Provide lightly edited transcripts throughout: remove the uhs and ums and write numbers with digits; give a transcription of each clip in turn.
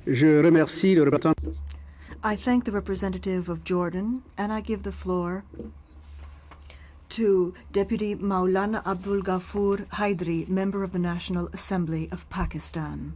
Je remercie le représentant. I thank the representative of Jordan, and I give the floor to Deputy Maulana Abdulghafurheiddri, Member of the National Assembly of Pakistan.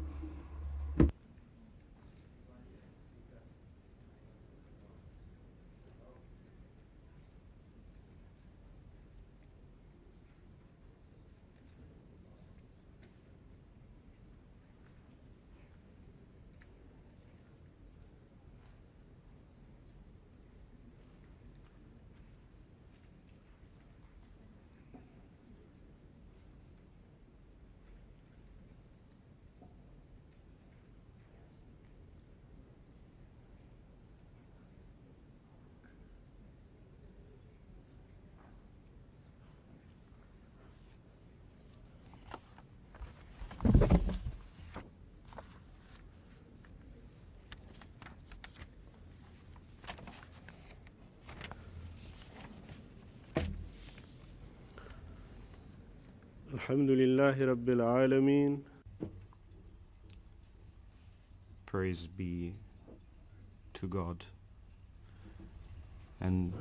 Alhamdulillahi Rabbil Alameen. Praise be to God, and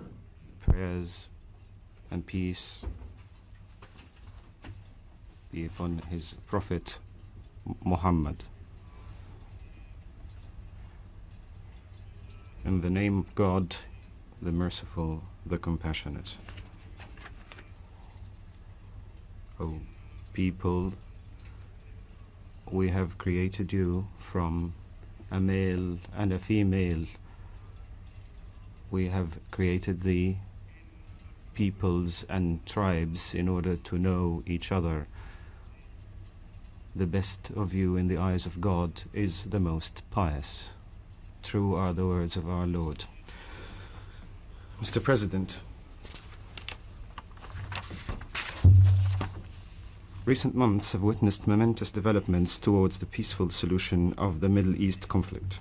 prayers and peace be upon his Prophet Muhammad. In the name of God, the Merciful, the Compassionate. O people, we have created you from a male and a female. We have created the peoples and tribes in order to know each other. The best of you in the eyes of God is the most pious. True are the words of our Lord. Mr. President, recent months have witnessed momentous developments towards the peaceful solution of the Middle East conflict.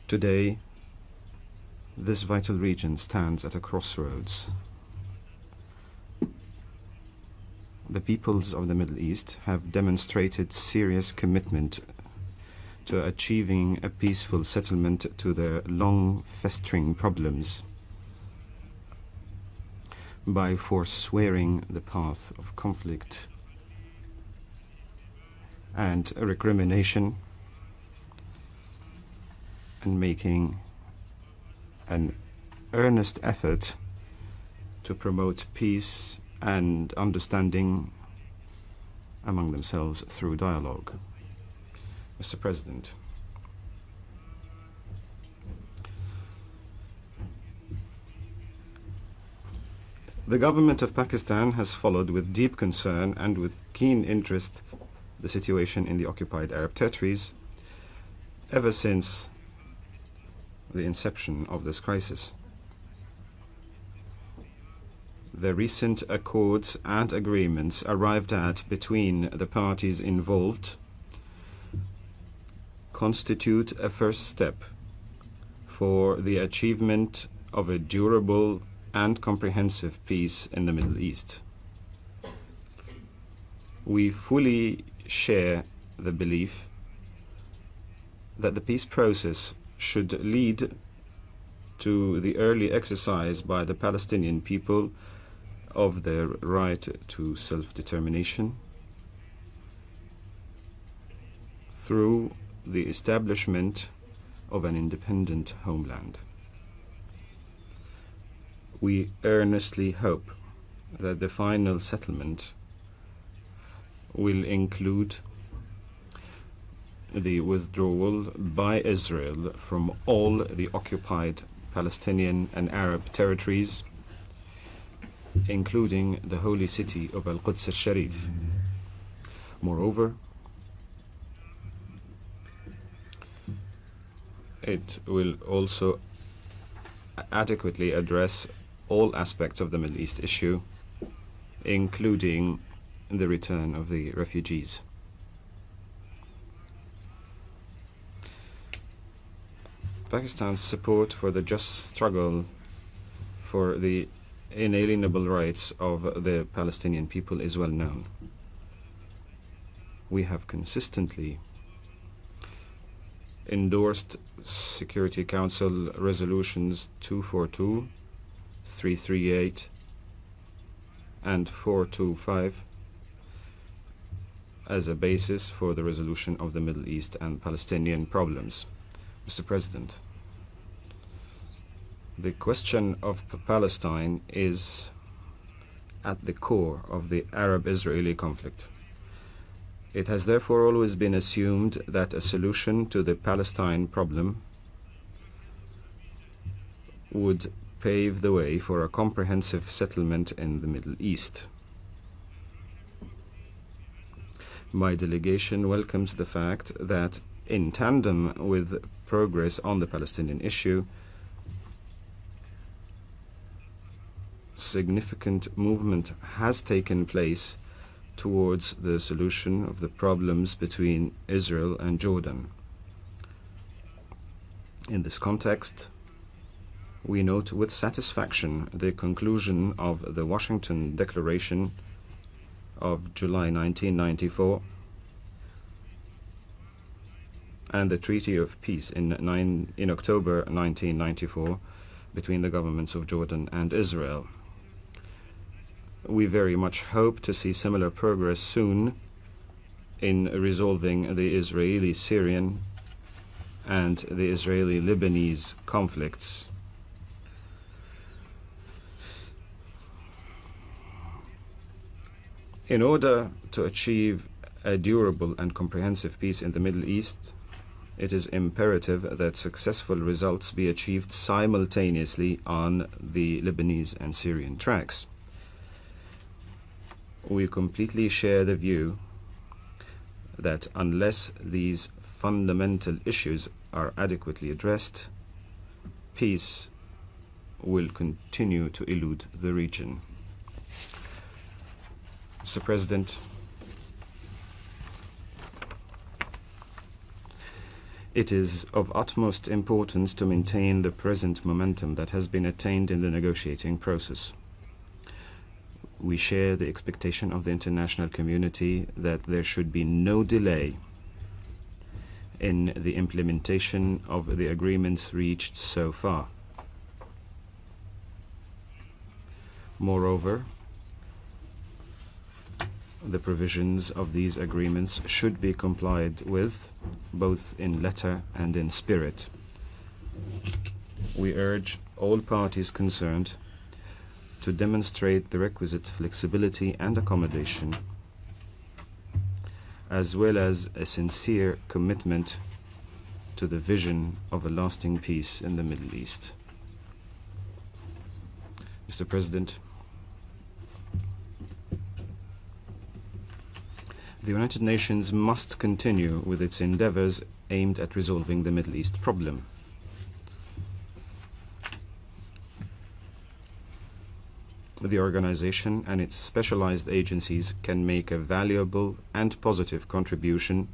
Today, this vital region stands at a crossroads. The peoples of the Middle East have demonstrated serious commitment to achieving a peaceful settlement to their long festering problems by forswearing the path of conflict and recrimination, and making an earnest effort to promote peace and understanding among themselves through dialogue. Mr. President, the government of Pakistan has followed with deep concern and with keen interest the situation in the occupied Arab territories ever since the inception of this crisis. The recent accords and agreements arrived at between the parties involved constitute a first step for the achievement of a durable and comprehensive peace in the Middle East. We fully share the belief that the peace process should lead to the early exercise by the Palestinian people of their right to self-determination through the establishment of an independent homeland. We earnestly hope that the final settlement will include the withdrawal by Israel from all the occupied Palestinian and Arab territories, including the holy city of Al-Quds al-Sharif. Moreover, it will also adequately address all aspects of the Middle East issue, including the return of the refugees. Pakistan's support for the just struggle for the inalienable rights of the Palestinian people is well known. We have consistently endorsed Security Council resolutions 242, 338, and 425 as a basis for the resolution of the Middle East and Palestinian problems. Mr. President, the question of Palestine is at the core of the Arab-Israeli conflict. It has therefore always been assumed that a solution to the Palestine problem would pave the way for a comprehensive settlement in the Middle East. My delegation welcomes the fact that, in tandem with progress on the Palestinian issue, significant movement has taken place towards the solution of the problems between Israel and Jordan. In this context, we note with satisfaction the conclusion of the Washington Declaration of July 1994 and the Treaty of Peace in October 1994 between the governments of Jordan and Israel. We very much hope to see similar progress soon in resolving the Israeli-Syrian and the Israeli-Lebanese conflicts. In order to achieve a durable and comprehensive peace in the Middle East, it is imperative that successful results be achieved simultaneously on the Lebanese and Syrian tracks. We completely share the view that unless these fundamental issues are adequately addressed, peace will continue to elude the region. Mr. President, it is of utmost importance to maintain the present momentum that has been attained in the negotiating process. We share the expectation of the international community that there should be no delay in the implementation of the agreements reached so far. Moreover, the provisions of these agreements should be complied with, both in letter and in spirit. We urge all parties concerned to demonstrate the requisite flexibility and accommodation, as well as a sincere commitment to the vision of a lasting peace in the Middle East. Mr. President, the United Nations must continue with its endeavors aimed at resolving the Middle East problem. The organization and its specialized agencies can make a valuable and positive contribution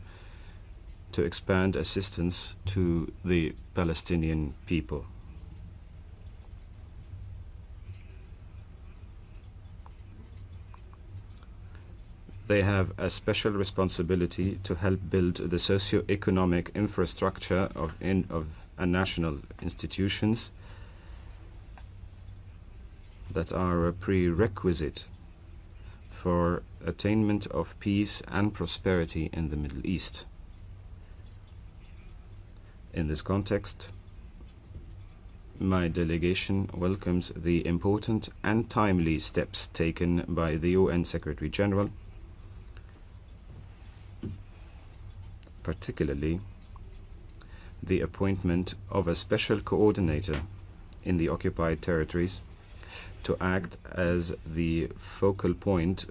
to expand assistance to the Palestinian people. They have a special responsibility to help build the socio-economic infrastructure of national institutions that are a prerequisite for attainment of peace and prosperity in the Middle East. In this context, my delegation welcomes the important and timely steps taken by the UN Secretary General, particularly the appointment of a special coordinator in the occupied territories to act as the focal point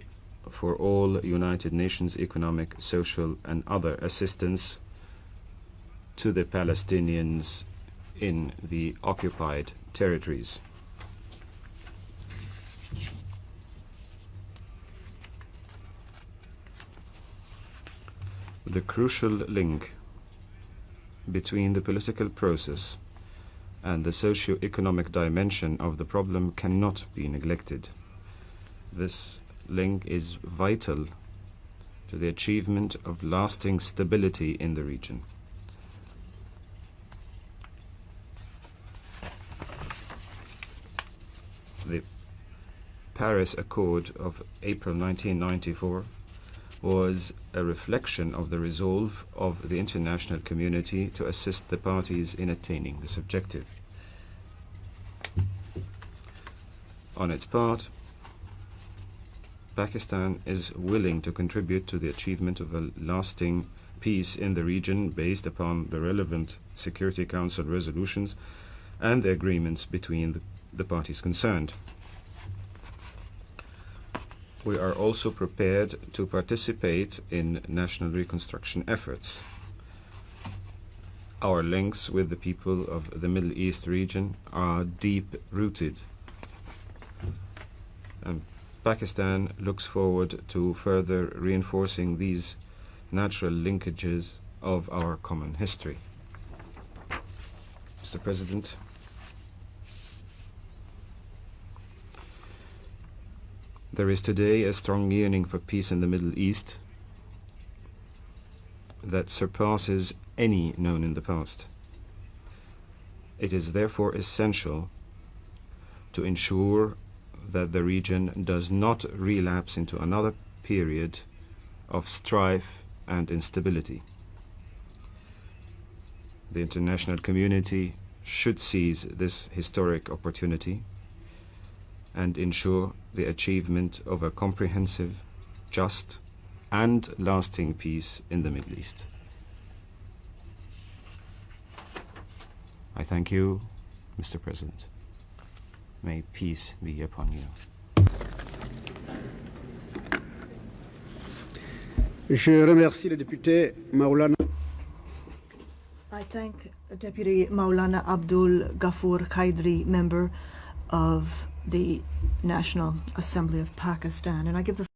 for all United Nations economic, social, and other assistance to the Palestinians in the occupied territories. The crucial link between the political process and the socio-economic dimension of the problem cannot be neglected. This link is vital to the achievement of lasting stability in the region. Paris Accord of April 1994 was a reflection of the resolve of the international community to assist the parties in attaining this objective. On its part, Pakistan is willing to contribute to the achievement of a lasting peace in the region based upon the relevant Security Council resolutions and the agreements between the parties concerned. We are also prepared to participate in national reconstruction efforts. Our links with the people of the Middle East region are deep-rooted, and Pakistan looks forward to further reinforcing these natural linkages of our common history. Mr. President, there is today a strong yearning for peace in the Middle East that surpasses any known in the past. It is therefore essential to ensure that the region does not relapse into another period of strife and instability. The international community should seize this historic opportunity and ensure the achievement of a comprehensive, just, and lasting peace in the Middle East. I thank you, Mr. President. May peace be upon you. Je remercie le député Maulana. I thank Deputy Maulana Abdulghafurheiddry, member of the National Assembly of Pakistan, and I give the